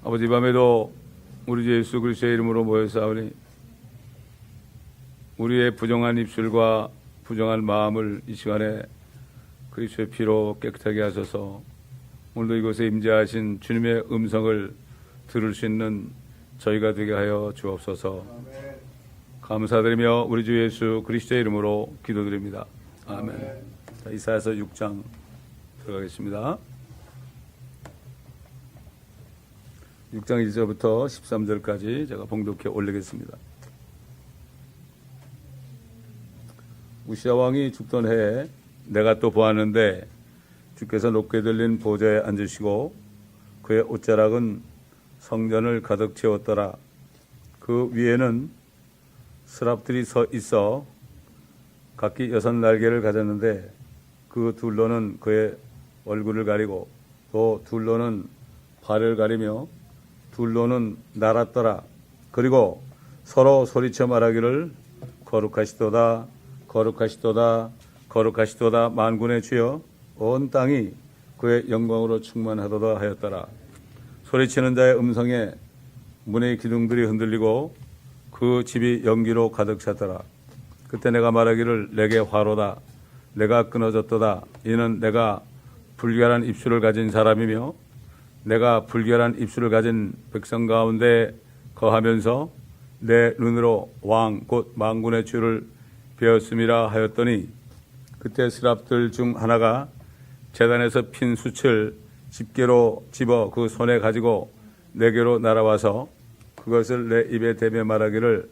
아버지, 이 밤에도 우리 주 예수 그리스도의 이름으로 모여싸우니 우리의 부정한 입술과 부정한 마음을 이 시간에 그리스도의 피로 깨끗하게 하셔서 오늘도 이곳에 임재하신 주님의 음성을 들을 수 있는 저희가 되게 하여 주옵소서. 감사드리며 우리 주 예수 그리스도의 이름으로 기도드립니다. 아멘. 자, 이사야서 6장 들어가겠습니다. 6장 1절부터 13절까지 제가 봉독해 올리겠습니다. 우시아 왕이 죽던 해에 내가 또 보았는데 주께서 높게 들린 보좌에 앉으시고 그의 옷자락은 성전을 가득 채웠더라. 그 위에는 스랍들이 서 있어 각기 6날개를 가졌는데 그 둘로는 그의 얼굴을 가리고 또 둘로는 발을 가리며 둘로는 날았더라. 그리고 서로 소리쳐 말하기를 거룩하시도다 거룩하시도다 거룩하시도다 만군의 주여 온 땅이 그의 영광으로 충만하도다 하였더라. 소리치는 자의 음성에 문의 기둥들이 흔들리고 그 집이 연기로 가득 찼더라. 그때 내가 말하기를 내게 화로다 내가 끊어졌도다. 이는 내가 불결한 입술을 가진 사람이며 내가 불결한 입술을 가진 백성 가운데 거하면서 내 눈으로 왕 곧 만군의 주를 배웠음이라 하였더니 그때 스랍들 중 하나가 제단에서 핀 숯을 집게로 집어 그 손에 가지고 내게로 날아와서 그것을 내 입에 대며 말하기를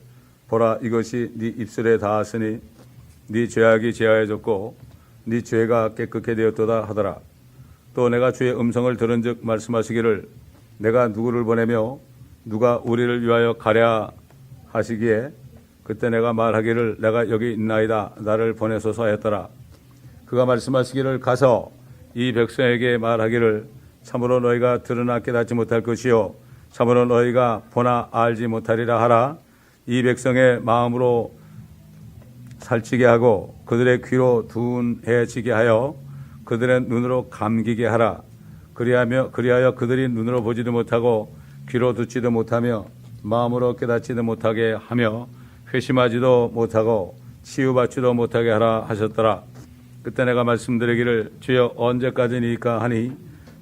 보라 이것이 네 입술에 닿았으니 네 죄악이 제하여졌고 네 죄가 깨끗게 되었도다 하더라. 또 내가 주의 음성을 들은즉 말씀하시기를 내가 누구를 보내며 누가 우리를 위하여 가랴 하시기에 그때 내가 말하기를 내가 여기 있나이다 나를 보내소서 하였더라. 그가 말씀하시기를 가서 이 백성에게 말하기를 참으로 너희가 들으나 깨닫지 못할 것이요 참으로 너희가 보나 알지 못하리라 하라. 이 백성의 마음으로 살찌게 하고 그들의 귀로 둔해지게 하여 그들의 눈으로 감기게 하라. 그리하여 그들이 눈으로 보지도 못하고 귀로 듣지도 못하며 마음으로 깨닫지도 못하게 하며 회심하지도 못하고 치유받지도 못하게 하라 하셨더라. 그때 내가 말씀드리기를 주여 언제까지니까 하니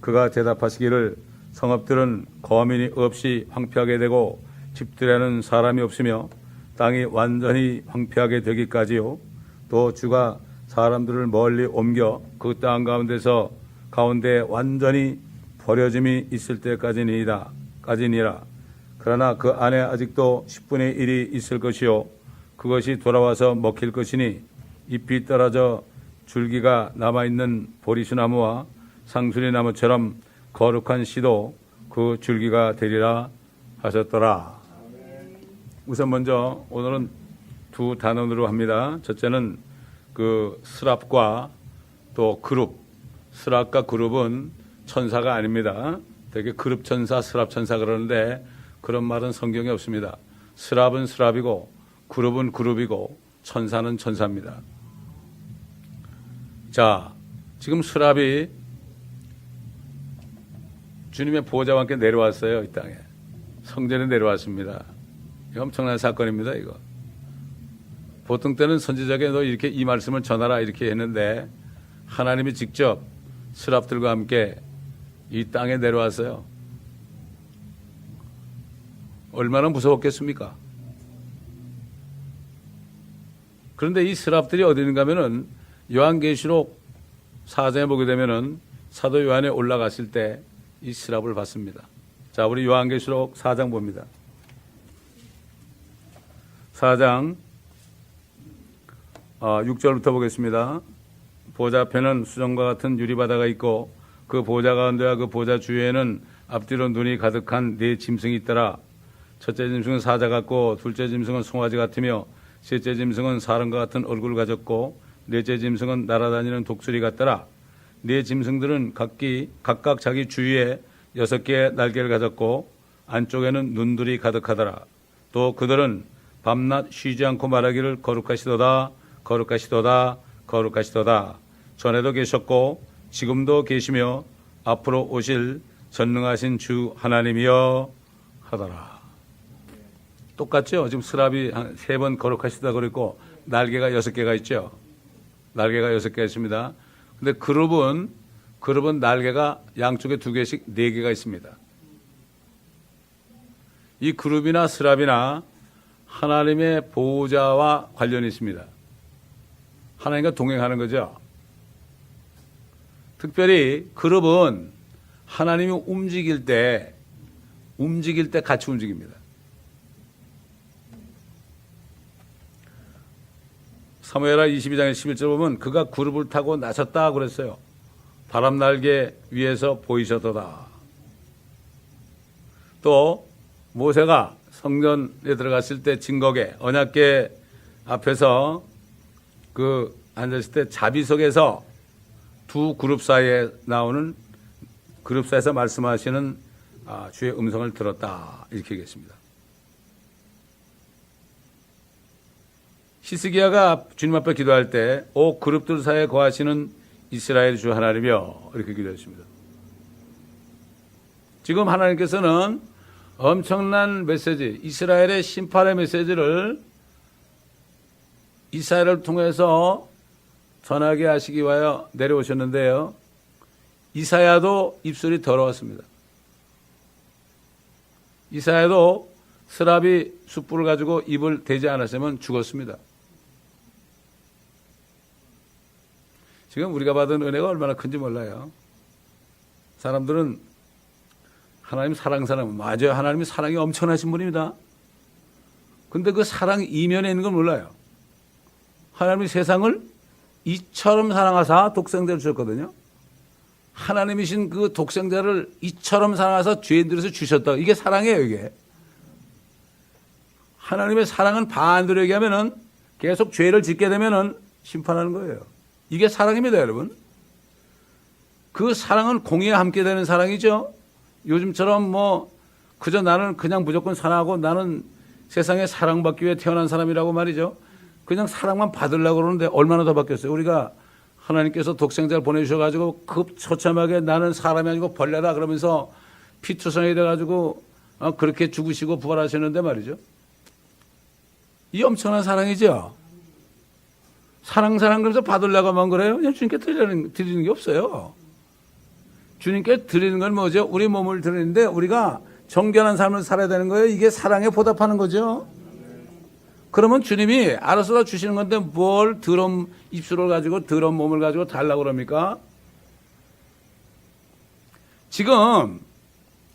그가 대답하시기를 성읍들은 거민이 없이 황폐하게 되고 집들에는 사람이 없으며 땅이 완전히 황폐하게 되기까지요. 또 주가 사람들을 멀리 옮겨 그 땅 가운데 완전히 버려짐이 있을 때까지니라. 그러나 그 안에 아직도 10분의 1이 있을 것이요 그것이 돌아와서 먹힐 것이니 잎이 떨어져 줄기가 남아있는 보리수나무와 상수리나무처럼 거룩한 씨도 그 줄기가 되리라 하셨더라. 우선 먼저 오늘은 두 단원으로 합니다. 첫째는 그 스랍과 또 그룹. 스랍과 그룹은 천사가 아닙니다. 되게 그룹 천사, 스랍 천사 그러는데 그런 말은 성경에 없습니다. 스랍은 스랍이고 그룹은 그룹이고 천사는 천사입니다. 자, 지금 스랍이 주님의 보좌와 함께 내려왔어요. 이 땅에. 성전에 내려왔습니다. 이거 엄청난 사건입니다. 이거. 보통 때는 선지자에게 너 이렇게 이 말씀을 전하라 이렇게 했는데 하나님이 직접 스랍들과 함께 이 땅에 내려왔어요. 얼마나 무서웠겠습니까? 그런데 이 스랍들이 어디 있는가 하면은 요한계시록 4장에 보게 되면은 사도 요한에 올라갔을 때 이 스랍을 봤습니다. 자, 우리 요한계시록 4장 봅니다. 4장 6절부터 보겠습니다. 보좌 앞에는 수정과 같은 유리바다가 있고 그 보좌 가운데와 그 보좌 주위에는 앞뒤로 눈이 가득한 네 짐승이 있더라. 첫째 짐승은 사자 같고 둘째 짐승은 송아지 같으며 셋째 짐승은 사람과 같은 얼굴을 가졌고 넷째 짐승은 날아다니는 독수리 같더라. 네 짐승들은 각각 자기 주위에 6개의 날개를 가졌고 안쪽에는 눈들이 가득하더라. 또 그들은 밤낮 쉬지 않고 말하기를 거룩하시도다 거룩하시도다 거룩하시도다. 전에도 계셨고 지금도 계시며 앞으로 오실 전능하신 주 하나님이여 하더라. 똑같죠? 지금 스랍이 한 3번 거룩하시다 그랬고 날개가 6개가 있죠. 날개가 6개가 있습니다. 근데 그룹은 날개가 양쪽에 2개씩 4개가 있습니다. 이 그룹이나 스랍이나 하나님의 보호자와 관련이 있습니다. 하나님과 동행하는 거죠. 특별히 그룹은 하나님이 움직일 때 같이 움직입니다. 사무엘하 22장의 11절 보면 그가 그룹을 타고 나섰다 그랬어요. 바람 날개 위에서 보이셨도다. 또 모세가 성전에 들어갔을 때 진거계 언약궤 앞에서 그 앉았을 때 자비석에서 2 그룹 사이에 나오는 그룹 사이에서 말씀하시는 주의 음성을 들었다 이렇게 얘기했습니다. 히스기야가 주님 앞에 기도할 때 오 그룹들 사이에 거하시는 이스라엘 주 하나님이여 이렇게 기도했습니다. 지금 하나님께서는 엄청난 메시지, 이스라엘의 심판의 메시지를 이스라엘을 통해서 전하게 하시기 위하여 내려오셨는데요. 이사야도 입술이 더러웠습니다. 이사야도 스랍이 숯불을 가지고 입을 대지 않았으면 죽었습니다. 지금 우리가 받은 은혜가 얼마나 큰지 몰라요. 사람들은 하나님 사랑, 맞아요. 하나님이 사랑이 엄청나신 분입니다. 근데 그 사랑 이면에 있는 건 몰라요. 하나님이 세상을 이처럼 사랑하사 독생자를 주셨거든요. 하나님이신 그 독생자를 이처럼 사랑하사 죄인들에서 주셨다. 이게 사랑이에요, 이게. 하나님의 사랑은 반대로 얘기하면은 계속 죄를 짓게 되면은 심판하는 거예요. 이게 사랑입니다, 여러분. 그 사랑은 공의와 함께 되는 사랑이죠. 요즘처럼 그저 나는 그냥 무조건 사랑하고 나는 세상에 사랑받기 위해 태어난 사람이라고 말이죠. 그냥 사랑만 받으려고 그러는데 얼마나 더 바뀌었어요. 우리가 하나님께서 독생자를 보내주셔가지고 급처참하게 나는 사람이 아니고 벌레다 그러면서 피투성이 돼가지고 그렇게 죽으시고 부활하셨는데 말이죠. 이 엄청난 사랑이죠. 사랑 그러면서 받으려고만 그래요. 그냥 주님께 드리는 게 없어요. 주님께 드리는 건 뭐죠? 우리 몸을 드리는데 우리가 정결한 삶을 살아야 되는 거예요. 이게 사랑에 보답하는 거죠. 그러면 주님이 알아서 다 주시는 건데 뭘 더러운 입술을 가지고 더러운 몸을 가지고 달라고 그럽니까? 지금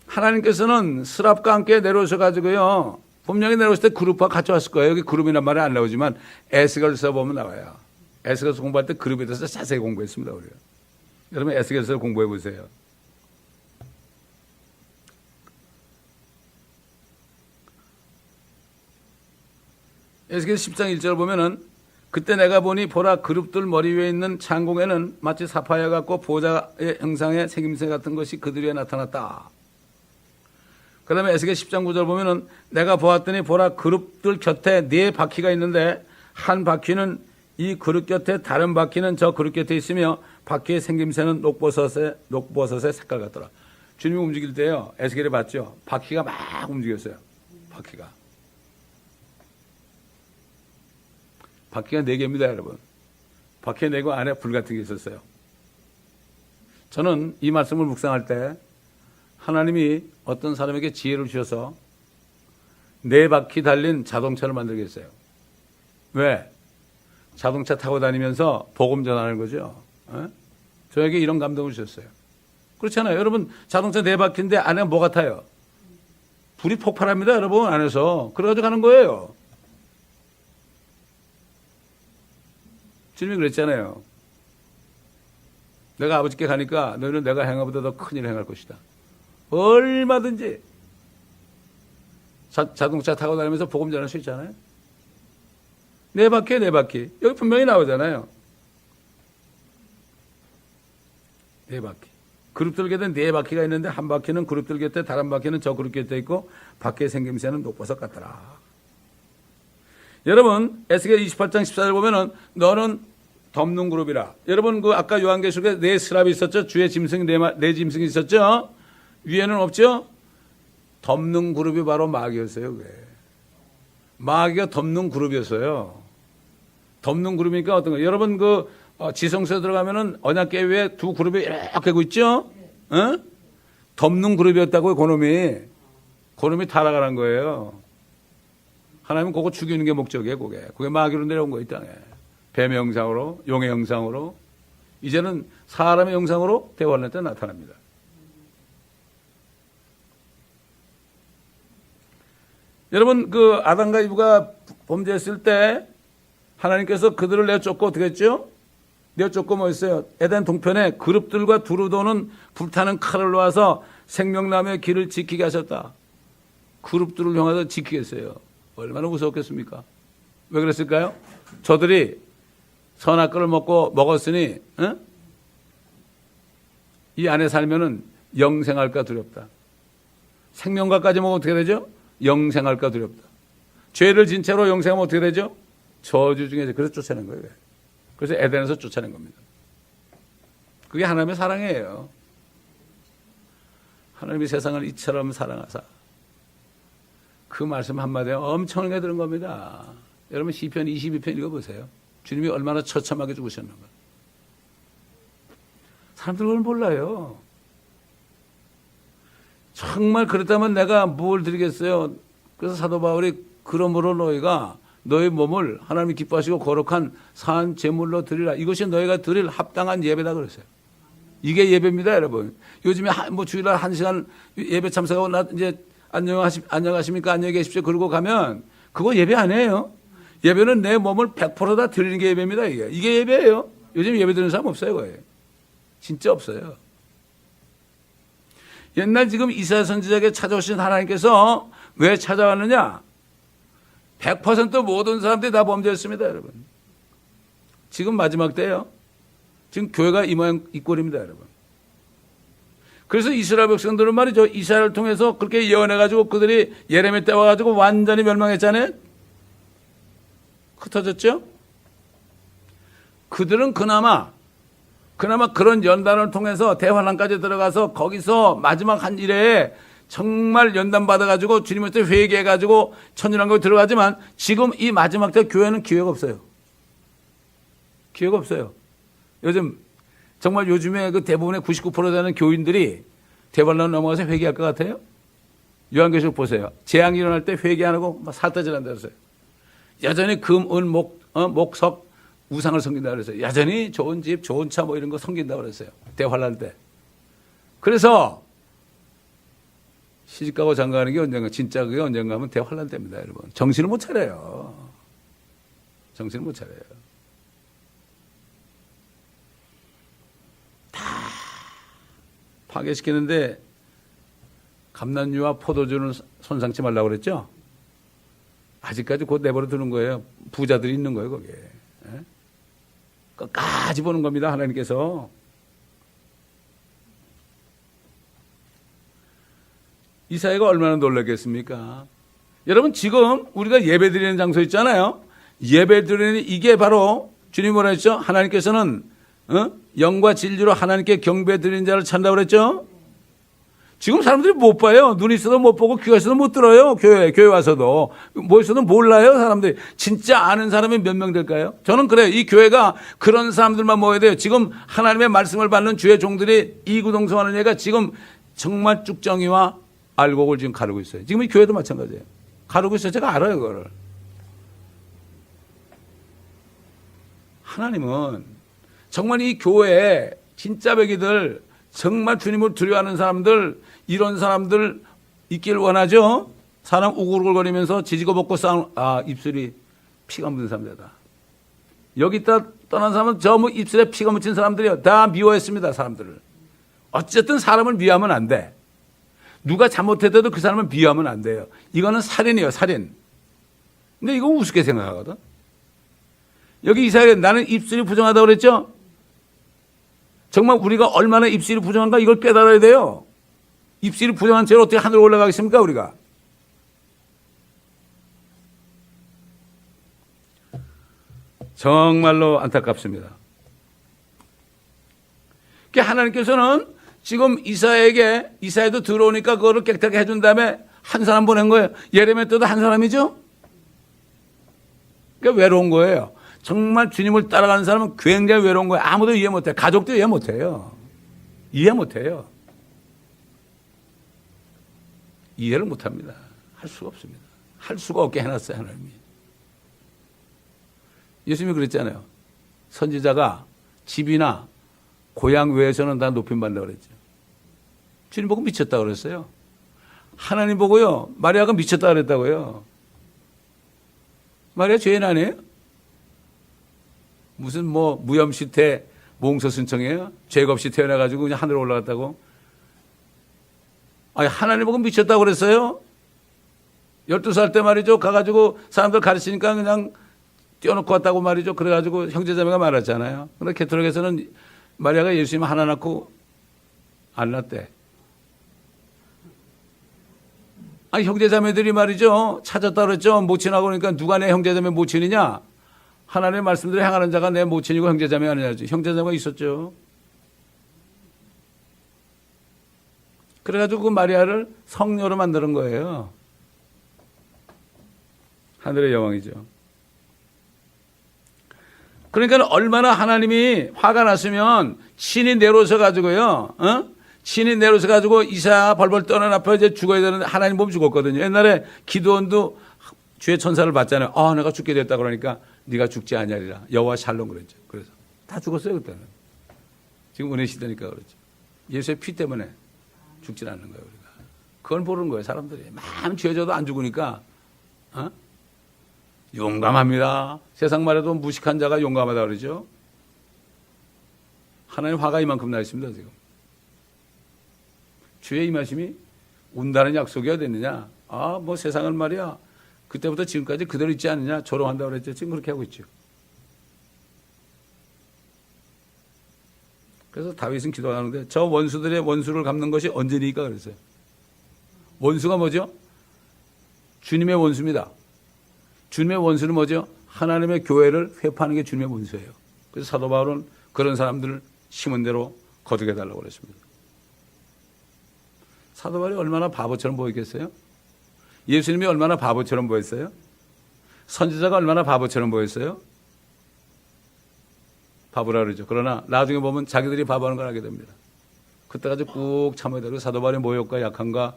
하나님께서는 스랍과 함께 내려오셔가지고요. 분명히 내려오실 때 그룹과 같이 왔을 거예요. 여기 그룹이란 말이 안 나오지만 에스겔서 보면 나와요. 에스겔서 공부할 때 그룹에 대해서 자세히 공부했습니다. 우리가. 여러분 에스겔서를 공부해 보세요. 에스겔 10장 1절 보면은 그때 내가 보니 보라 그룹들 머리 위에 있는 창공에는 마치 사파이어 같고 보좌의 형상의 생김새 같은 것이 그들 위에 나타났다. 그 다음에 에스겔 10장 9절 보면은 내가 보았더니 보라 그룹들 곁에 4바퀴가 있는데 한 바퀴는 이 그룹 곁에 다른 바퀴는 저 그룹 곁에 있으며 바퀴의 생김새는 녹버섯의 색깔 같더라. 주님이 움직일 때요. 에스겔이 봤죠. 바퀴가 막 움직였어요. 바퀴가 4개입니다, 여러분. 바퀴 4개 안에 불 같은 게 있었어요. 저는 이 말씀을 묵상할 때 하나님이 어떤 사람에게 지혜를 주셔서 4바퀴 달린 자동차를 만들겠어요. 왜? 자동차 타고 다니면서 복음 전하는 거죠. 저에게 이런 감동을 주셨어요. 그렇잖아요. 여러분 자동차 4바퀴인데 안에 뭐가 타요? 불이 폭발합니다, 여러분 안에서. 그래가지고 가는 거예요. 주님이 그랬잖아요. 내가 아버지께 가니까 너희는 내가 행하보다 더 큰 일을 행할 것이다. 얼마든지 자동차 타고 다니면서 복음 전할 수 있잖아요. 4바퀴. 여기 분명히 나오잖아요. 4바퀴. 그룹들 곁에 4바퀴가 있는데 한 바퀴는 그룹들 곁에 다른 바퀴는 저 그룹 곁에 있고 바퀴의 생김새는 녹버섯 같더라. 여러분 에스겔 28장 14절 보면은 너는 덮는 그룹이라. 여러분 그 아까 요한계시록에 4 스랍이 있었죠. 주의 짐승이 4 짐승이 있었죠. 위에는 없죠? 덮는 그룹이 바로 마귀였어요. 그게. 마귀가 덮는 그룹이었어요. 덮는 그룹이니까 어떤 거예요? 여러분 지성소에 들어가면은 언약궤 위에 두 그룹이 이렇게 하고 있죠? 어? 덮는 그룹이었다고요. 그놈이 타락하는 거예요. 하나님은 그거 죽이는 게 목적이에요. 그게 마귀로 내려온 거예요. 이 땅에. 뱀의 형상으로, 용의 형상으로, 이제는 사람의 형상으로 대환란 때 나타납니다. 여러분, 아담과 이브가 범죄했을 때 하나님께서 그들을 내쫓고 어떻게 했죠? 내쫓고 뭐 했어요? 에덴 동편에 그룹들과 두루 도는 불타는 칼을 놓아서 생명나무의 길을 지키게 하셨다. 그룹들을 향해서 지키게 했어요. 얼마나 무서웠겠습니까? 왜 그랬을까요? 저들이 선악과를 먹었으니 이 안에 살면은 영생할까 두렵다. 생명과까지 먹으면 어떻게 되죠? 영생할까 두렵다. 죄를 진 채로 영생하면 어떻게 되죠? 저주 중에서 그래서 쫓아낸 거예요. 그래서 에덴에서 쫓아낸 겁니다. 그게 하나님의 사랑이에요. 하나님이 세상을 이처럼 사랑하사 그 말씀 한마디에 엄청나게 들은 겁니다. 여러분 시편 22편 읽어보세요. 주님이 얼마나 처참하게 죽으셨는가. 사람들 그걸 몰라요. 정말 그렇다면 내가 뭘 드리겠어요? 그래서 사도 바울이 그러므로 너희가 너희 몸을 하나님이 기뻐하시고 거룩한 산 제물로 드리라. 이것이 너희가 드릴 합당한 예배다 그랬어요. 이게 예배입니다, 여러분. 요즘에 주일날 1시간 예배 참석하고 나 이제 안녕하십니까? 안녕히 계십시오. 그러고 가면 그거 예배 아니에요. 예배는 내 몸을 100%다 드리는 게 예배입니다. 이게 예배예요. 요즘 예배 드리는 사람 없어요, 거의. 진짜 없어요. 옛날 지금 이사야 선지자에게 찾아오신 하나님께서 왜 찾아왔느냐? 100% 모든 사람들이 다 범죄했습니다, 여러분. 지금 마지막 때예요. 지금 교회가 이 모양 이 꼴입니다, 여러분. 그래서 이스라엘 백성들은 말이죠. 이사야를 통해서 그렇게 예언해가지고 그들이 예레미야 때 와가지고 완전히 멸망했잖아요. 흩어졌죠? 그들은 그나마 그런 연단을 통해서 대환란까지 들어가서 거기서 마지막 한 일에 정말 연단 받아가지고 주님한테 회개해가지고 천년왕국에 들어가지만 지금 이 마지막 때 교회는 기회가 없어요. 기회가 없어요. 요즘에 그 대부분의 99% 되는 교인들이 대환란 넘어가서 회개할 것 같아요? 요한계시록 보세요. 재앙이 일어날 때 회개 안 하고 막 살떠질한다 그랬어요. 여전히 금, 은, 목석 우상을 섬긴다 그랬어요. 여전히 좋은 집, 좋은 차 뭐 이런 거 섬긴다 그랬어요. 대환란 때. 그래서 시집가고 장가가는 게 언젠가, 진짜 그게 언젠가 하면 대환란 때입니다, 여러분. 정신을 못 차려요. 정신을 못 차려요. 다 파괴시키는데 감난유와 포도주는 손상치 말라고 그랬죠? 아직까지 곧 내버려 두는 거예요. 부자들이 있는 거예요, 거기에. 끝까지 보는 겁니다, 하나님께서. 이사야가 얼마나 놀랐겠습니까? 여러분, 지금 우리가 예배 드리는 장소 있잖아요. 예배 드리는 이게 바로 주님이 뭐라 했죠? 하나님께서는 영과 진리로 하나님께 경배 드리는 자를 찾는다고 그랬죠? 지금 사람들이 못 봐요. 눈이 있어도 못 보고 귀가 있어도 못 들어요. 교회 와서도. 뭐 있어도 몰라요, 사람들이. 진짜 아는 사람이 몇 명 될까요? 저는 그래요. 이 교회가 그런 사람들만 모여야 돼요. 지금 하나님의 말씀을 받는 주의 종들이 이구동성하는 얘가 지금 정말 쭉정이와 알곡을 지금 가르고 있어요. 지금 이 교회도 마찬가지예요. 가르고 있어요. 제가 알아요, 그거를. 하나님은 정말 이 교회에 진짜 배기들, 정말 주님을 두려워하는 사람들, 이런 사람들 있길 원하죠? 사람 우글우글거리면서 지지고 볶고 싸우는, 입술이 피가 묻은 사람들이다. 여기 있다 떠난 사람은 입술에 피가 묻힌 사람들이요. 다 미워했습니다, 사람들을. 어쨌든 사람을 미워하면 안 돼. 누가 잘못했어도 그 사람을 미워하면 안 돼요. 이거는 살인이에요, 살인. 근데 이거 우습게 생각하거든. 여기 이사야가 나는 입술이 부정하다고 그랬죠? 정말 우리가 얼마나 입술이 부정한가 이걸 깨달아야 돼요. 입술이 부정한 채로 어떻게 하늘로 올라가겠습니까, 우리가? 정말로 안타깝습니다. 하나님께서는 지금 이사야도 들어오니까 그거를 깨끗하게 해준 다음에 한 사람 보낸 거예요. 예레미야 때도 한 사람이죠. 그러니까 외로운 거예요. 정말 주님을 따라가는 사람은 굉장히 외로운 거예요. 아무도 이해 못해요. 가족도 이해 못해요. 이해 못해요. 이해를 못합니다. 할 수가 없습니다. 할 수가 없게 해놨어요, 하나님이. 예수님이 그랬잖아요. 선지자가 집이나 고향 외에서는 다 높임받는다고 그랬죠. 주님 보고 미쳤다고 그랬어요. 하나님 보고요, 마리아가 미쳤다고 그랬다고요. 마리아 죄인 아니에요? 무슨 무염시태 몽소 순청이에요? 죄가 없이 태어나가지고 그냥 하늘에 올라갔다고? 아니, 하나님 보고 미쳤다고 그랬어요? 12살 때 말이죠. 가가지고 사람들 가르치니까 그냥 띄워놓고 왔다고 말이죠. 그래가지고 형제자매가 말았잖아요. 그런데 개토릭에서는 마리아가 예수님 하나 낳고 안 낳대. 아니, 형제자매들이 말이죠. 찾았다 그랬죠. 모친하고 그러니까 누가 내 형제자매 모친이냐? 하나님의 말씀대로 행하는 자가 내 모친이고 형제자매 아니냐지. 형제자매가 있었죠. 그래가지고 그 마리아를 성녀로 만드는 거예요. 하늘의 여왕이죠. 그러니까 얼마나 하나님이 화가 났으면 신이 내려오셔 가지고요, 신이 내려오셔 가지고 이사야 벌벌 떠는 앞에 이제 죽어야 되는데 하나님 보면 죽었거든요. 옛날에 기드온도 주의 천사를 봤잖아요. 내가 죽게 됐다 그러니까 네가 죽지 아니하리라. 여호와 샬롬 그랬죠. 그래서 다 죽었어요 그때는. 지금 은혜 시대니까 그렇죠. 예수의 피 때문에 죽지 않는 거예요 우리가. 그걸 모르는 거예요 사람들이. 마음 죄져도 안 죽으니까 용감합니다. 세상 말해도 무식한 자가 용감하다 그러죠. 하나님 화가 이만큼 나 있습니다 지금. 주의 임하심이 온다는 약속이 어딨느냐. 세상은 말이야 그때부터 지금까지 그대로 있지 않느냐. 조롱한다고 그랬죠. 지금 그렇게 하고 있죠. 그래서 다윗은 기도하는데 저 원수들의 원수를 갚는 것이 언제니까 그랬어요. 원수가 뭐죠? 주님의 원수입니다. 주님의 원수는 뭐죠? 하나님의 교회를 회파하는 게 주님의 원수예요. 그래서 사도 바울은 그런 사람들을 심은 대로 거두게 해달라고 그랬습니다. 사도 바울이 얼마나 바보처럼 보이겠어요? 예수님이 얼마나 바보처럼 보였어요? 선지자가 얼마나 바보처럼 보였어요? 바보라 그러죠. 그러나 나중에 보면 자기들이 바보하는 걸 알게 됩니다. 그때까지 꾹 참아야 되고 사도 바울의 모욕과 약함과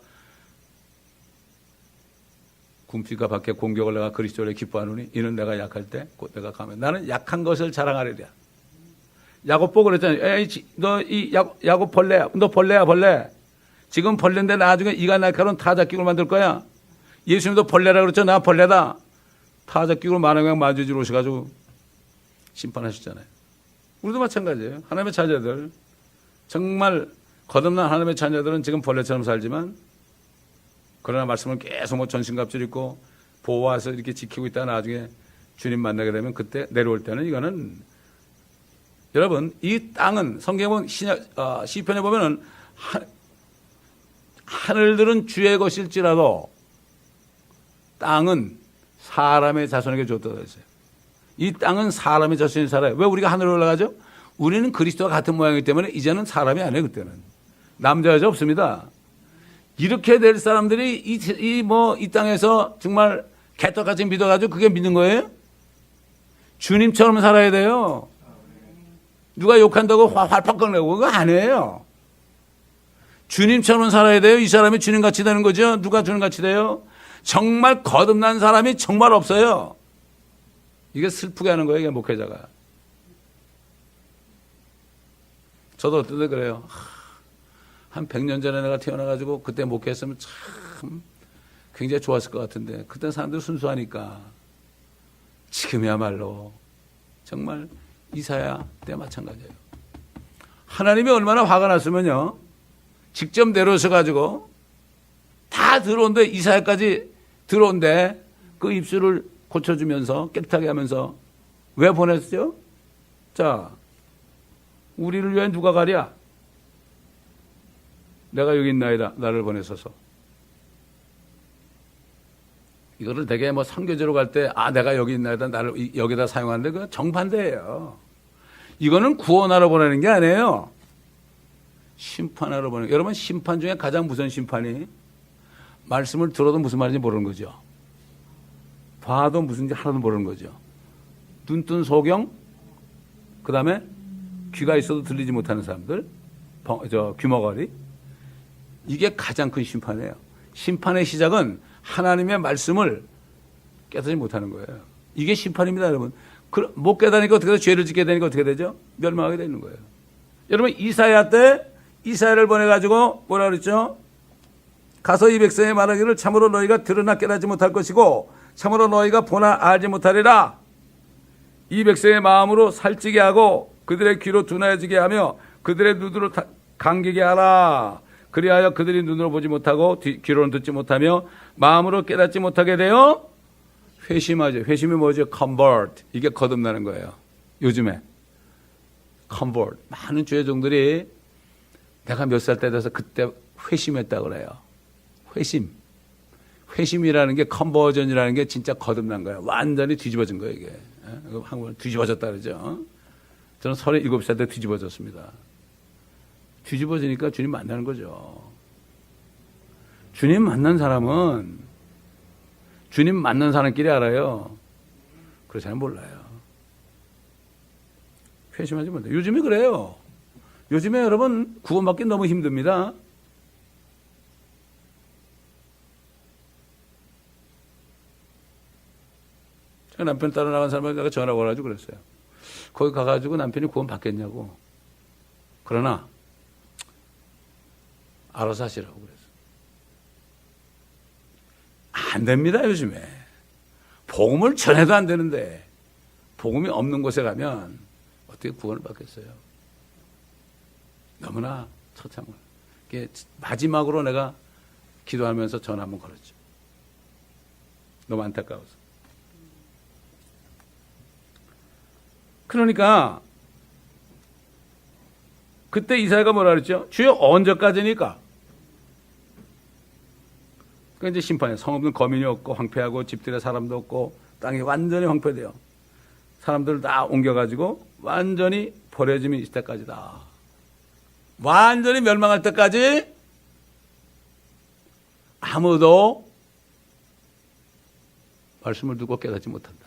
궁핍과 밖에 공격을 내가 그리스도를 기뻐하노니 이는 내가 약할 때 곧 내가 가면 나는 약한 것을 자랑하리라. 야곱 보고 그랬잖아요. 너 이 야곱 벌레야. 너 벌레야 벌레. 지금 벌레인데 나중에 이가 날카로운 타작기구를 만들 거야. 예수님도 벌레라 그랬죠. 나 벌레다. 타작기구를 만왕양 마주지로 오셔가지고 심판하셨잖아요. 우리도 마찬가지예요. 하나님의 자녀들 정말 거듭난 하나님의 자녀들은 지금 벌레처럼 살지만 그러나 말씀을 계속 전신갑주를 입고 보호해서 이렇게 지키고 있다가 나중에 주님 만나게 되면 그때 내려올 때는 이거는 여러분 이 땅은 성경에 보면 시편에 보면은 하늘들은 주의 것일지라도 땅은 사람의 자손에게 줬다고 했어요. 이 땅은 사람의 자손이 살아요. 왜 우리가 하늘에 올라가죠? 우리는 그리스도와 같은 모양이기 때문에 이제는 사람이 아니에요. 그때는 남자 여자 없습니다. 이렇게 될 사람들이 이 땅에서 정말 개떡같이 믿어가지고 그게 믿는 거예요? 주님처럼 살아야 돼요. 누가 욕한다고 활팍 꺼내고 그거 아니에요. 주님처럼 살아야 돼요. 이 사람이 주님같이 되는 거죠. 누가 주님같이 돼요? 정말 거듭난 사람이 정말 없어요. 이게 슬프게 하는 거예요. 이게 목회자가. 저도 어떤 때 그래요. 한 100년 전에 내가 태어나가지고 그때 목회했으면 참 굉장히 좋았을 것 같은데 그때 사람들이 순수하니까 지금이야말로 정말 이사야 때 마찬가지예요. 하나님이 얼마나 화가 났으면요. 직접 내려오셔가지고 다 들어온데 이사야까지 들어온데 그 입술을 고쳐주면서 깨끗하게 하면서 왜 보냈죠? 자, 우리를 위해 누가 가랴? 내가 여기 있나이다. 나를 보내소서. 이거를 되게 선교지로 갈 때 내가 여기 있나이다. 나를 여기다 사용하는데 그건 정반대예요. 이거는 구원하러 보내는 게 아니에요. 심판하러 보는. 여러분 심판 중에 가장 무서운 심판이 말씀을 들어도 무슨 말인지 모르는 거죠. 봐도 무슨지 하나도 모르는 거죠. 눈 뜬 소경, 그 다음에 귀가 있어도 들리지 못하는 사람들, 귀머거리. 이게 가장 큰 심판이에요. 심판의 시작은 하나님의 말씀을 깨닫지 못하는 거예요. 이게 심판입니다, 여러분. 못 깨닫으니까 어떻게 되죠? 죄를 짓게 되니까 어떻게 되죠? 멸망하게 되는 거예요. 여러분 이사야 때 이사야를 보내가지고 뭐라 그랬죠? 가서 이 백성에 말하기를 참으로 너희가 들으나 깨닫지 못할 것이고 참으로 너희가 보나 알지 못하리라. 이 백성의 마음으로 살찌게 하고 그들의 귀로 둔하여지게 하며 그들의 눈으로 감기게 하라. 그리하여 그들이 눈으로 보지 못하고 귀로는 듣지 못하며 마음으로 깨닫지 못하게 되어 회심하죠. 회심이 뭐죠? convert. 이게 거듭나는 거예요. 요즘에 convert. 많은 주의종들이 내가 몇 살 때 돼서 그때 회심했다고 그래요. 회심. 회심이라는 게 컨버전이라는 게 진짜 거듭난 거예요. 완전히 뒤집어진 거예요, 이게. 한국은 뒤집어졌다 그러죠. 저는 37살 때 뒤집어졌습니다. 뒤집어지니까 주님 만나는 거죠. 주님 만난 사람은 주님 만난 사람끼리 알아요. 그렇지 않으면 몰라요. 회심하지 못해요. 요즘에 그래요. 요즘에 여러분 구원받기 너무 힘듭니다. 제가 남편 따라 나간 사람에게 내가 전화가 와가지고 그랬어요. 거기 가가지고 남편이 구원 받겠냐고. 그러나 알아서 하시라고 그랬어요. 안 됩니다, 요즘에. 복음을 전해도 안 되는데 복음이 없는 곳에 가면 어떻게 구원을 받겠어요? 너무나 처참한. 마지막으로 내가 기도하면서 전화 한번 걸었죠. 너무 안타까워서. 그러니까 그때 이사야가 뭐라 그랬죠? 주여 언제까지니까? 그러니까 이제 심판이에요. 성 없는 거민이 없고 황폐하고 집들에 사람도 없고 땅이 완전히 황폐돼요. 사람들을 다 옮겨가지고 완전히 버려짐이 있을 때까지다. 완전히 멸망할 때까지 아무도 말씀을 듣고 깨닫지 못한다.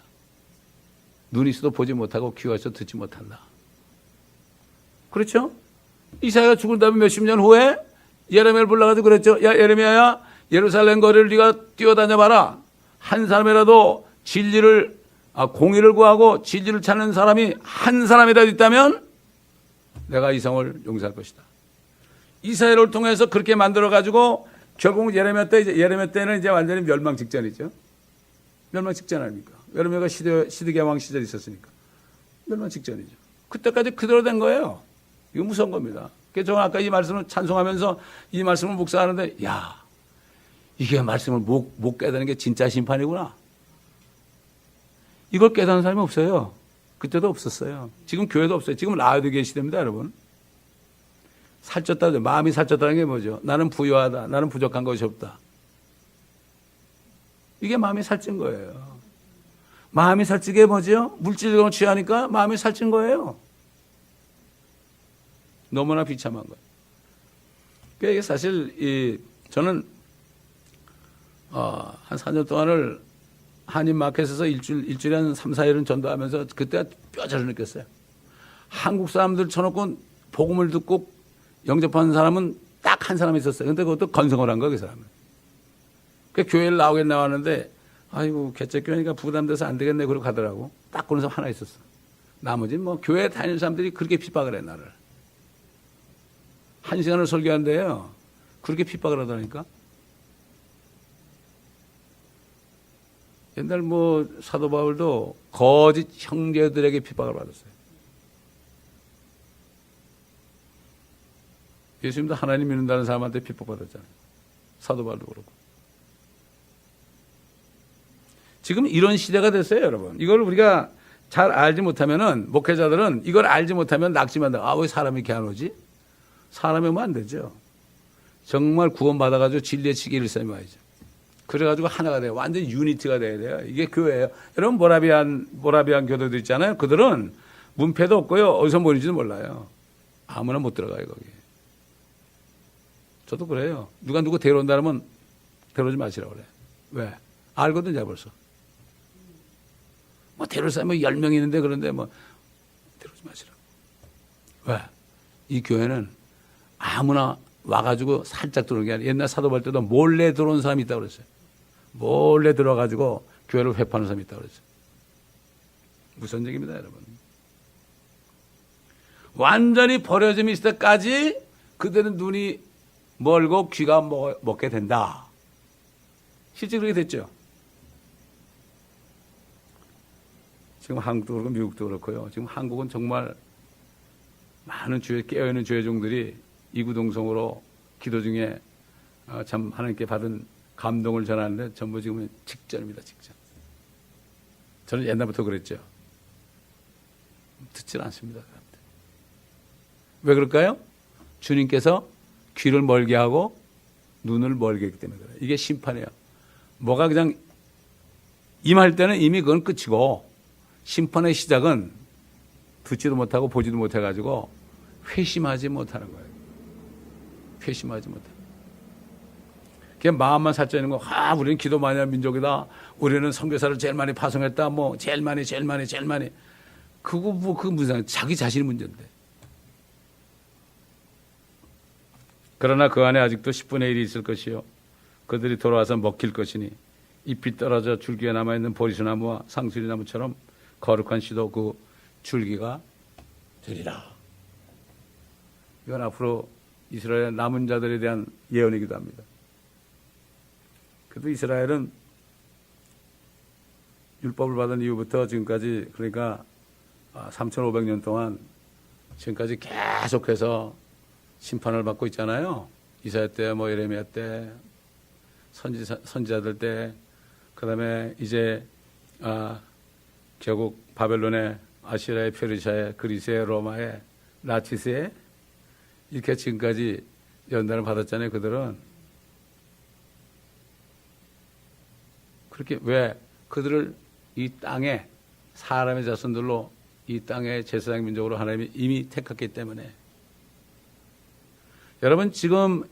눈이 있어도 보지 못하고 귀가 있어도 듣지 못한다. 그렇죠? 이사야가 죽은 다음에 몇십 년 후에 예레미야를 불러가지고 그랬죠. 야 예레미야야, 예루살렘 거리를 네가 뛰어다녀봐라. 한 사람이라도 진리를 공의를 구하고 진리를 찾는 사람이 한 사람이라도 있다면 내가 이 성을 용서할 것이다. 이사야를 통해서 그렇게 만들어가지고 결국 예레미야 때는 이제 완전히 멸망 직전이죠. 멸망 직전 아닙니까? 예레미야가 시드기야 왕 시절이 있었으니까 멸망 직전이죠. 그때까지 그대로 된 거예요. 이거 무서운 겁니다. 그래서 저는 아까 이 말씀을 찬송하면서 이 말씀을 묵상하는데 야, 이게 말씀을 못 깨닫는 게 진짜 심판이구나. 이걸 깨닫는 사람이 없어요. 그때도 없었어요. 지금 교회도 없어요. 지금 라오디게아 시대입니다, 여러분. 살쪘다. 마음이 살쪘다는 게 뭐죠? 나는 부유하다. 나는 부족한 것이 없다. 이게 마음이 살찐 거예요. 마음이 살찌게 뭐죠? 물질적으로 취하니까 마음이 살찐 거예요. 너무나 비참한 거예요. 그러니까 이게 사실 저는 한 4년 동안을 한인마켓에서 일주일에 한 3, 4일은 전도하면서 그때 뼈저리 느꼈어요. 한국 사람들 쳐놓고 복음을 듣고 영접하는 사람은 딱 한 사람 있었어요. 근데 그것도 건성을 한 거예요, 그 사람은. 그 교회를 나왔는데 아이고 개척교회니까 부담돼서 안 되겠네 그러고 가더라고. 딱 그런 사람 하나 있었어. 나머지는 뭐 교회 다니는 사람들이 그렇게 핍박을 해 나를. 1시간을 설교한대요. 그렇게 핍박을 하다니까. 옛날 뭐 사도 바울도 거짓 형제들에게 핍박을 받았어요. 예수님도 하나님 믿는다는 사람한테 핍박받았잖아요. 사도 바울도 그렇고. 지금 이런 시대가 됐어요, 여러분. 이걸 우리가 잘 알지 못하면은, 목회자들은 이걸 알지 못하면 낙심한다. 왜 사람이 이렇게 안 오지? 사람이 오면 안 되죠. 정말 구원받아가지고 진리의 치기 일삼이 와야죠. 그래가지고 하나가 돼요. 완전 유니티가 돼야 돼요. 이게 교회예요. 여러분, 모라비안 교도들 있잖아요. 그들은 문패도 없고요. 어디서 모이는지도 몰라요. 아무나 못 들어가요, 거기. 저도 그래요. 누구 데려온다 그러면 데려오지 마시라고 그래. 왜? 알거든, 요 벌써. 뭐 데려올 사람이 10명 있는데 그런데 뭐 데려오지 마시라고. 왜? 이 교회는 아무나 와가지고 살짝 들어오는 게 아니라 옛날 사도발 때도 몰래 들어온 사람이 있다고 그랬어요. 몰래 들어가지고 교회를 회파하는 사람이 있다고 그랬어요. 무슨 얘기입니다, 여러분. 완전히 버려짐이 있을 때까지 그들은 눈이 멀고 귀가 먹게 된다. 실제 그렇게 됐죠. 지금 한국도 그렇고 미국도 그렇고요. 지금 한국은 정말 많은 깨어있는 죄종들이 이구동성으로 기도 중에 참 하나님께 받은 감동을 전하는데 전부 지금은 직전입니다. 직전. 저는 옛날부터 그랬죠. 듣질 않습니다. 왜 그럴까요? 주님께서 귀를 멀게 하고 눈을 멀게 했기 때문에 그래요. 이게 심판이에요. 뭐가 그냥 임할 때는 이미 그건 끝이고 심판의 시작은 듣지도 못하고 보지도 못해가지고 회심하지 못하는 거예요. 회심하지 못하는 거예요. 그냥 마음만 살쪄 있는 거, 우리는 기도 많이 하는 민족이다. 우리는 선교사를 제일 많이 파송했다. 뭐 제일 많이. 그거 무슨 자기 자신의 문제인데. 그러나 그 안에 아직도 10분의 1이 있을 것이요. 그들이 돌아와서 먹힐 것이니 잎이 떨어져 줄기가 남아있는 보리수나무와 상수리나무처럼 거룩한 씨도 그 줄기가 되리라. 이건 앞으로 이스라엘 남은 자들에 대한 예언이기도 합니다. 그래도 이스라엘은 율법을 받은 이후부터 지금까지 그러니까 3,500년 동안 지금까지 계속해서 심판을 받고 있잖아요. 이사야 때, 뭐 예레미야 때, 선지자들 때, 그다음에 이제 결국 바벨론의 아시라의 페르시아의 그리스의 로마의 나치스의 이렇게 지금까지 연단을 받았잖아요. 그들은 그렇게 왜 그들을 이 땅에 사람의 자손들로 이 땅의 제사장 민족으로 하나님이 이미 택했기 때문에 여러분 지금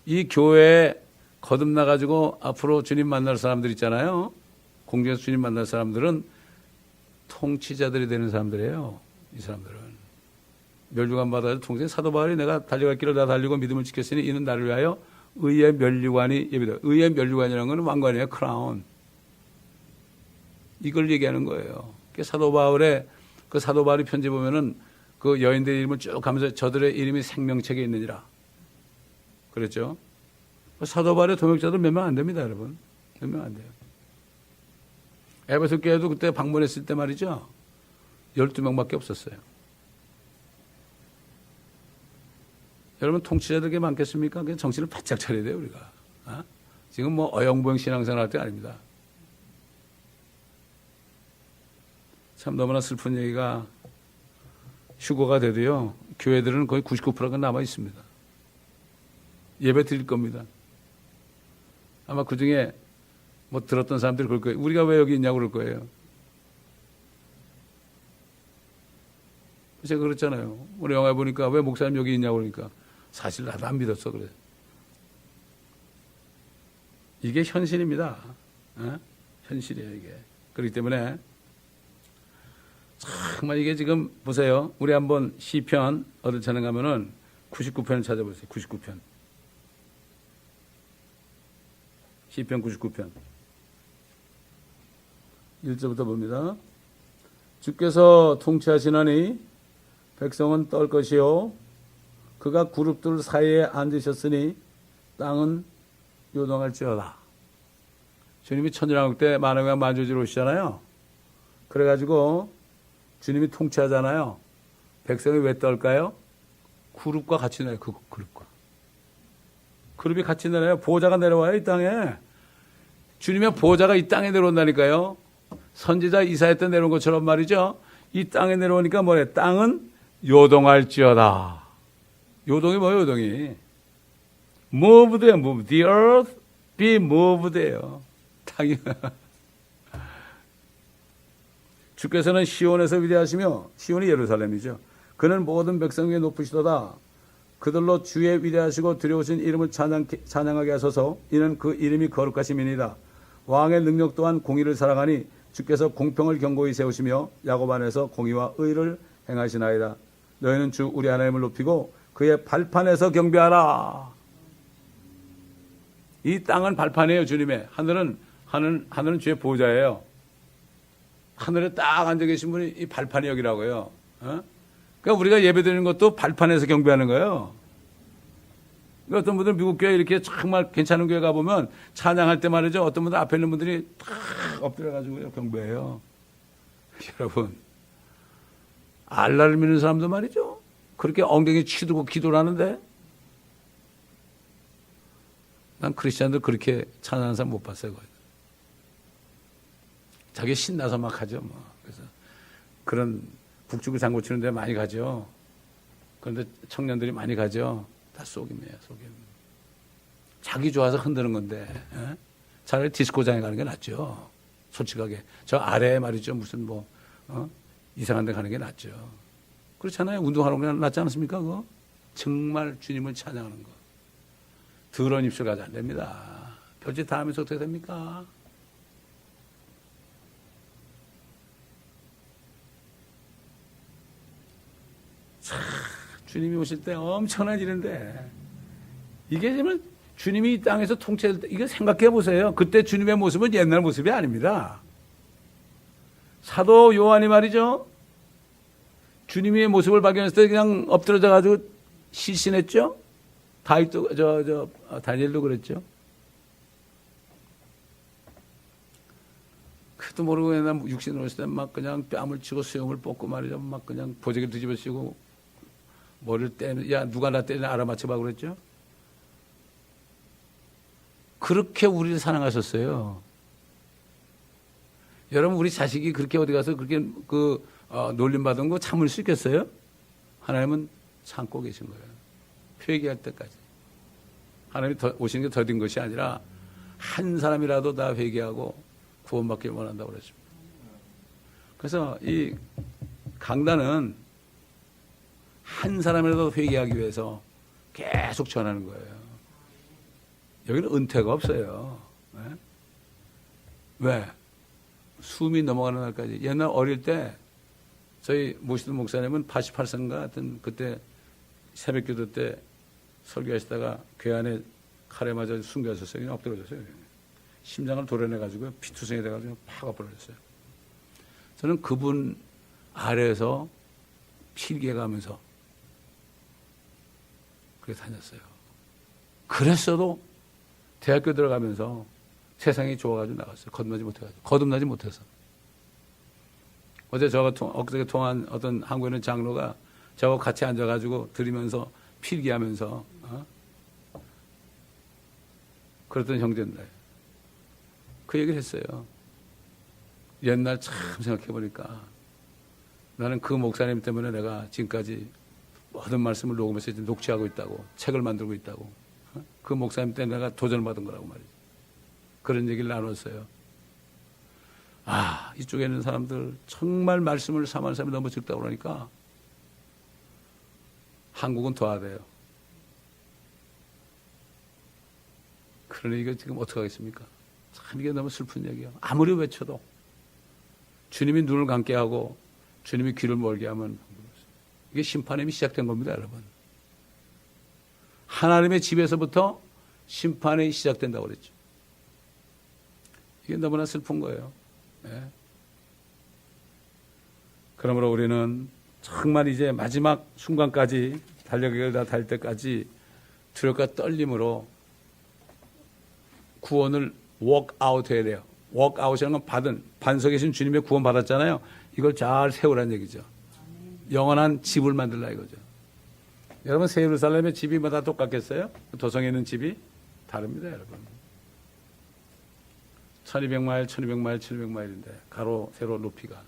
이 교회에 거듭나가지고 앞으로 주님 만날 사람들 있잖아요. 공중에서 주님 만날 사람들은 통치자들이 되는 사람들이에요. 이 사람들은 멸류관 받아서 통치. 사도 바울이 내가 달려갈 길을 다 달리고 믿음을 지켰으니 이는 나를 위하여 의의 멸류관이 예비다. 의의 멸류관이라는 건 왕관이에요. 크라운. 이걸 얘기하는 거예요. 사도 바울의 그 사도 바울의 편지 보면은 그 여인들의 이름을 쭉 가면서 저들의 이름이 생명책에 있느니라. 그랬죠. 사도 바울의 동역자들 몇 명 안 됩니다, 여러분. 몇 명 안 돼요. 에베소 교회도 그때 방문했을 때 말이죠. 12명밖에 없었어요. 여러분 통치자들에게 많겠습니까? 그냥 정신을 바짝 차려야 돼요, 우리가. 지금 뭐 어영부영 신앙생활 할 때 아닙니다. 참 너무나 슬픈 얘기가 휴거가 돼도요. 교회들은 거의 99%가 남아 있습니다. 예배 드릴 겁니다. 아마 그중에 뭐 들었던 사람들이 그럴 거예요. 우리가 왜 여기 있냐고 그럴 거예요. 제가 그랬잖아요. 우리 영화에 보니까 왜 목사님 여기 있냐고 그러니까 사실 나도 안 믿었어 그래. 이게 현실입니다. 현실이에요 이게. 그렇기 때문에 정말 이게 지금 보세요. 우리 한번 시편 어딜 찾는가면은 99편을 찾아보세요. 99편. 시편 99편. 1절부터 봅니다. 주께서 통치하시나니 백성은 떨 것이요 그가 그룹들 사이에 앉으셨으니 땅은 요동할지어다. 주님이 천일왕국 때 만왕의 만주지로 오시잖아요. 그래가지고 주님이 통치하잖아요. 백성이 왜 떨까요? 그룹과 같이 내려요. 그 그룹과. 그룹이 같이 내려요. 보호자가 내려와요. 이 땅에. 주님의 보호자가 이 땅에 내려온다니까요. 선지자 이사야 때 내려온 것처럼 말이죠. 이 땅에 내려오니까 뭐래? 땅은 요동할지어다. 요동이 뭐예요? 요동이. Move돼요. Move. The earth be moved예요. 땅이. 주께서는 시온에서 위대하시며 시온이 예루살렘이죠. 그는 모든 백성 위에 높으시도다. 그들로 주의 위대하시고 두려우신 이름을 찬양하게 하소서. 이는 그 이름이 거룩하심이니이다. 왕의 능력 또한 공의를 사랑하니 주께서 공평을 견고히 세우시며 야곱 안에서 공의와 의를 행하시나이다. 너희는 주 우리 하나님을 높이고 그의 발판에서 경배하라. 이 땅은 발판이에요. 주님의 하늘은 주의 보호자예요. 하늘에 딱 앉아 계신 분이 이 발판이 여기라고요. 그러니까 우리가 예배드리는 것도 발판에서 경배하는 거예요. 그러니까 어떤 분들 미국 교회 이렇게 정말 괜찮은 교회 가보면 찬양할 때 말이죠. 어떤 분들 앞에 있는 분들이 탁 엎드려가지고 경배해요. 여러분, 알라를 믿는 사람도 말이죠. 그렇게 엉덩이 치두고 기도를 하는데 난 크리스찬들 그렇게 찬양하는 사람 못 봤어요. 거의. 자기 신나서 막 하죠. 뭐. 그래서 그런 북쪽을 장구 치는 데 많이 가죠. 그런데 청년들이 많이 가죠. 다 속임이에요, 속임. 자기 좋아서 흔드는 건데, 에? 차라리 디스코장에 가는 게 낫죠. 솔직하게. 저 아래에 말이죠. 무슨 이상한 데 가는 게 낫죠. 그렇잖아요. 운동하는 게 낫지 않습니까? 그거? 정말 주님을 찬양하는 거. 더러운 입술 가지 안 됩니다. 별짓 다 하면서 어떻게 됩니까? 참, 주님이 오실 때 엄청난 일인데, 이게 정말 주님이 이 땅에서 통치할 때, 이거 생각해 보세요. 그때 주님의 모습은 옛날 모습이 아닙니다. 사도 요한이 말이죠. 주님의 모습을 발견했을 때 그냥 엎드려져 가지고 실신했죠. 다윗도, 다니엘도 그랬죠. 그것도 모르고 그냥 육신으로 있을 때 막 그냥 뺨을 치고 수염을 뽑고 말이죠. 막 그냥 보자기를 뒤집어 씌고 머리를 떼는, 야, 누가 나 때리나 알아맞혀봐 그랬죠. 그렇게 우리를 사랑하셨어요. 여러분, 우리 자식이 그렇게 어디 가서 그렇게 놀림받은 거 참을 수 있겠어요? 하나님은 참고 계신 거예요. 회개할 때까지. 하나님이 오시는 게 더딘 것이 아니라 한 사람이라도 다 회개하고 구원받길 원한다고 그랬습니다. 그래서 이 강단은 한 사람이라도 회개하기 위해서 계속 전하는 거예요. 여기는 은퇴가 없어요. 네? 왜? 숨이 넘어가는 날까지. 옛날 어릴 때 저희 모시던 목사님은 88세인가 하여튼 그때 새벽기도 때 설교하시다가 괴 안에 칼에 맞아 숨겨졌어요. 그냥 엎드려졌어요. 심장을 도려내가지고 피투성이 돼가지고 팍 엎어졌어요. 저는 그분 아래에서 필기해가면서 그렇게 다녔어요. 그랬어도 대학교 들어가면서 세상이 좋아가지고 나갔어요. 거듭나지 못해서. 어제 엊그제 통한 어떤 한국에 있는 장로가 저하고 같이 앉아가지고 들으면서 필기하면서 그랬던 형제인데 그 얘기를 했어요. 옛날 참 생각해보니까 나는 그 목사님 때문에 내가 지금까지 모든 말씀을 녹음해서 녹취하고 있다고, 책을 만들고 있다고. 그 목사님 때문에 내가 도전을 받은 거라고 말이죠. 그런 얘기를 나눴어요. 아, 이쪽에 있는 사람들 정말 말씀을 사모하는 사람이 너무 적다고 그러니까 한국은 더 돼요. 그러니 이거 지금 어떻게 하겠습니까? 참 이게 너무 슬픈 얘기예요. 아무리 외쳐도 주님이 눈을 감게 하고 주님이 귀를 멀게 하면 이게 심판이 시작된 겁니다, 여러분. 하나님의 집에서부터 심판이 시작된다고 그랬죠. 이게 너무나 슬픈 거예요. 네. 그러므로 우리는 정말 이제 마지막 순간까지 달력을 다 달 때까지 두려움과 떨림으로 구원을 워크아웃 해야 돼요. 워크아웃이라는 건 받은, 반석에 계신 주님의 구원 받았잖아요. 이걸 잘 세우라는 얘기죠. 영원한 집을 만들라 이거죠. 여러분, 새 예루살렘의 집이 다 똑같겠어요? 도성에 있는 집이 다릅니다, 여러분. 1200마일, 1200마일, 1200마일인데 가로, 세로, 높이가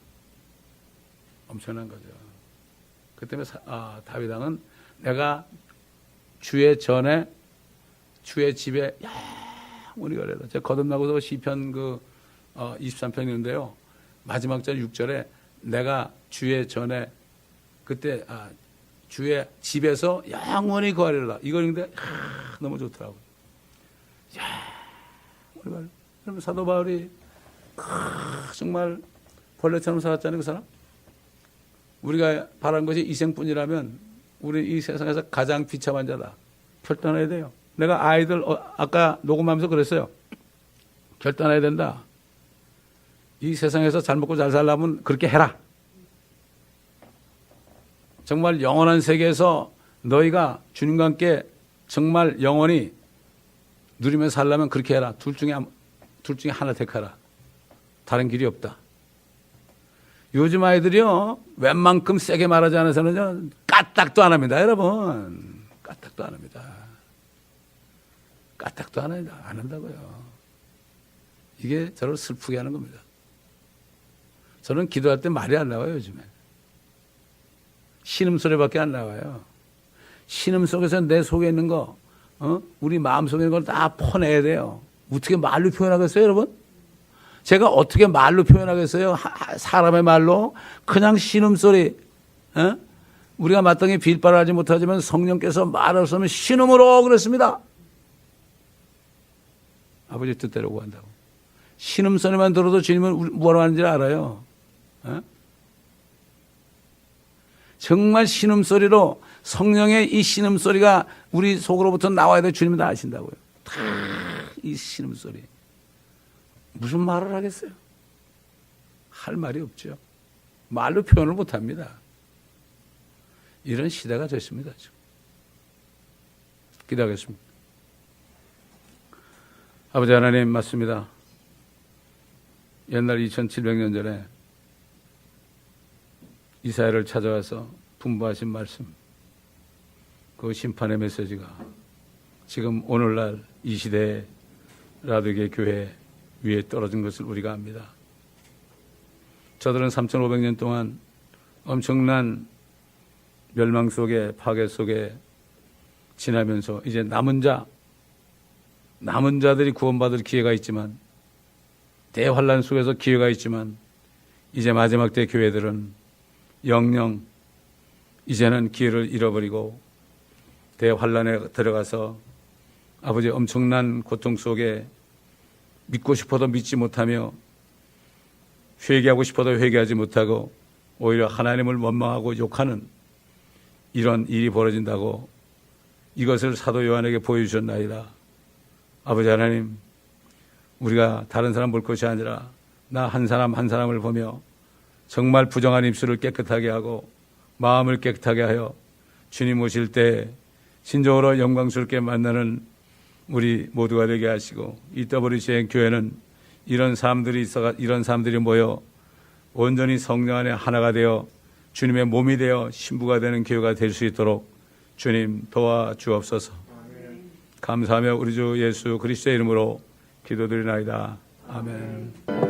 엄청난 거죠. 그 때문에 다윗 왕은 내가 주의 전에 주의 집에 영원히 거래다. 제가 거듭나고서 시편 23편 있는데요. 마지막 절 6절에 내가 주의 전에 그때 주의 집에서 영원히 거하리라. 이거 읽는데 너무 좋더라고요. 여러분 사도 바울이 정말 벌레처럼 살았잖아요, 그 사람. 우리가 바란 것이 이생뿐이라면 우리 이 세상에서 가장 비참한 자다. 결단해야 돼요. 내가 아이들 아까 녹음하면서 그랬어요. 결단해야 된다. 이 세상에서 잘 먹고 잘 살려면 그렇게 해라. 정말 영원한 세계에서 너희가 주님과 함께 정말 영원히 누리며 살려면 그렇게 해라. 둘 중에 하나 택하라. 다른 길이 없다. 요즘 아이들이요, 웬만큼 세게 말하지 않아서는 까딱도 안 합니다, 여러분. 까딱도 안 합니다. 까딱도 안 한다고요. 이게 저를 슬프게 하는 겁니다. 저는 기도할 때 말이 안 나와요, 요즘에. 신음소리밖에 안 나와요. 신음 속에서 내 속에 있는 거, 우리 마음 속에 있는 걸 다 퍼내야 돼요. 어떻게 말로 표현하겠어요, 여러분? 제가 어떻게 말로 표현하겠어요? 사람의 말로? 그냥 신음소리, 우리가 마땅히 빌바를 하지 못하지만 성령께서 말하시면 신음으로 그랬습니다. 아버지 뜻대로 구한다고. 신음소리만 들어도 주님은 뭐라고 하는지 알아요. 정말 신음소리로 성령의 이 신음소리가 우리 속으로부터 나와야 돼. 주님은 다 아신다고요. 다 이 신음소리. 무슨 말을 하겠어요? 할 말이 없죠. 말로 표현을 못합니다. 이런 시대가 됐습니다. 지금. 기도하겠습니다. 아버지 하나님 맞습니다. 옛날 2700년 전에 이사야를 찾아와서 분부하신 말씀, 그 심판의 메시지가 지금 오늘날 이 시대에 라도계 교회 위에 떨어진 것을 우리가 압니다. 저들은 3500년 동안 엄청난 멸망 속에, 파괴 속에 지나면서 이제 남은 자들이 구원받을 기회가 있지만, 대환란 속에서 기회가 있지만, 이제 마지막 때 교회들은 영영 이제는 기회를 잃어버리고 대환란에 들어가서 아버지 엄청난 고통 속에 믿고 싶어도 믿지 못하며 회개하고 싶어도 회개하지 못하고 오히려 하나님을 원망하고 욕하는 이런 일이 벌어진다고 이것을 사도 요한에게 보여주셨나이다. 아버지 하나님, 우리가 다른 사람 볼 것이 아니라 나 한 사람 한 사람을 보며 정말 부정한 입술을 깨끗하게 하고 마음을 깨끗하게 하여 주님 오실 때 진정으로 영광스럽게 만나는 우리 모두가 되게 하시고, EWCN 교회는 이런 사람들이 모여 온전히 성령 안에 하나가 되어 주님의 몸이 되어 신부가 되는 교회가 될 수 있도록 주님 도와주옵소서. 감사하며 우리 주 예수 그리스도의 이름으로 기도드리나이다. 아멘.